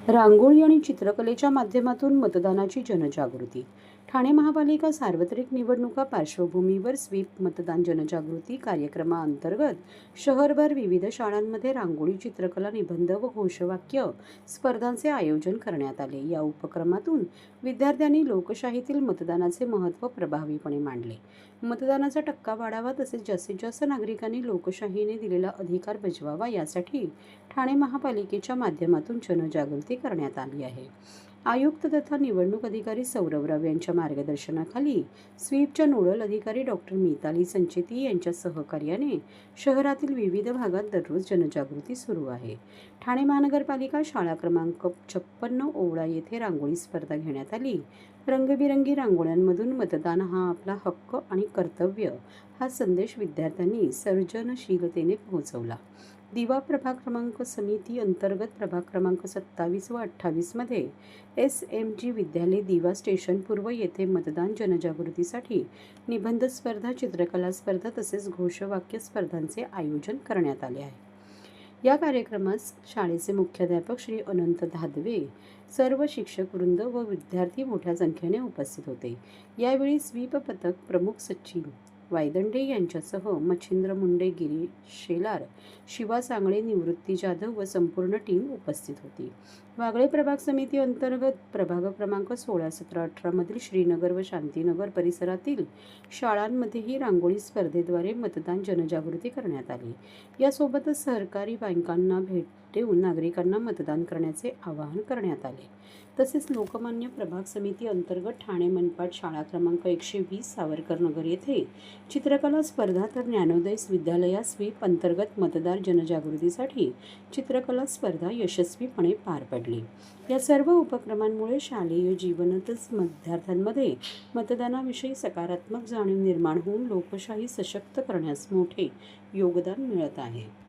रांगोळी आणि चित्रकलेच्या माध्यमातून मतदानाची जनजागृती. ठाणे महापालिका सार्वत्रिक निवडणुका पार्श्वभूमीवर स्वीप मतदान जनजागृती कार्यक्रमाअंतर्गत शहरभर विविध शाळांमध्ये रांगोळी, चित्रकला, निबंध व घोषवाक्य स्पर्धांचे आयोजन करण्यात आले. या उपक्रमातून विद्यार्थ्यांनी लोकशाहीतील मतदानाचे महत्त्व प्रभावीपणे मांडले. मतदानाचा टक्का वाढावा तसेच जास्तीत जास्त नागरिकांनी लोकशाहीने दिलेला अधिकार बजवावा यासाठी ठाणे महापालिकेच्या माध्यमातून जनजागृती करण्यात आली आहे. आयुक्त तथा निवडणूक अधिकारी सौरभ राव यांच्या मार्गदर्शनाखाली स्वीपच्या नोडल अधिकारी डॉक्टर मिताली संचेती यांच्या सहकार्याने शहरातील विविध भागात दररोज जनजागृती सुरू आहे. ठाणे महानगरपालिका शाळा क्रमांक 56 ओवळा येथे रांगोळी स्पर्धा घेण्यात आली. रंगबिरंगी रांगोळ्यांमधून मतदान हा आपला हक्क आणि कर्तव्य हा संदेश विद्यार्थ्यांनी सर्जनशीलतेने पोहोचवला. दिवा प्रभाग क्रमांक समिती अंतर्गत प्रभाग क्रमांक 27 व 28 मध्ये SMG विद्यालय दिवा स्टेशन पूर्व येथे मतदान जनजागृतीसाठी निबंध स्पर्धा, चित्रकला स्पर्धा तसेच घोषवाक्य स्पर्धांचे आयोजन करण्यात आले आहे. या कार्यक्रमास शाळेचे मुख्याध्यापक श्री अनंत धादवे, सर्व शिक्षक वृंद व विद्यार्थी मोठ्या संख्येने उपस्थित होते. यावेळी स्वीप पथक प्रमुख सचिन वायदंडे यांच्यासह मच्छिंद्र मुंडे, गिरीश शेलार, शिवा सांगळे, निवृत्ती जाधव व संपूर्ण टीम उपस्थित होती. वागळे प्रभाग समिती अंतर्गत प्रभाग क्रमांक 16, 17, 18 मधील श्रीनगर व शांतीनगर परिसरातील शाळांमध्येही रांगोळी स्पर्धेद्वारे मतदान जनजागृती करण्यात आली. यासोबतच सहकारी बँकांना भेट देऊन नागरिकांना मतदान करण्याचे आवाहन करण्यात आले. तसेच लोकमान्य प्रभाग समिती अंतर्गत ठाणे मनपाट शाळा क्रमांक 120 सावरकर नगर येथे चित्रकला स्पर्धा तर ज्ञानोदय विद्यालया स्वीप अंतर्गत मतदार जनजागृतीसाठी चित्रकला स्पर्धा यशस्वीपणे पार पडली. या सर्व उपक्रमांमुळे शालेय जीवनातच विद्यार्थ्यांमध्ये मतदानाविषयी सकारात्मक जाणीव निर्माण होऊन लोकशाही सशक्त करण्यास मोठे योगदान मिळत आहे.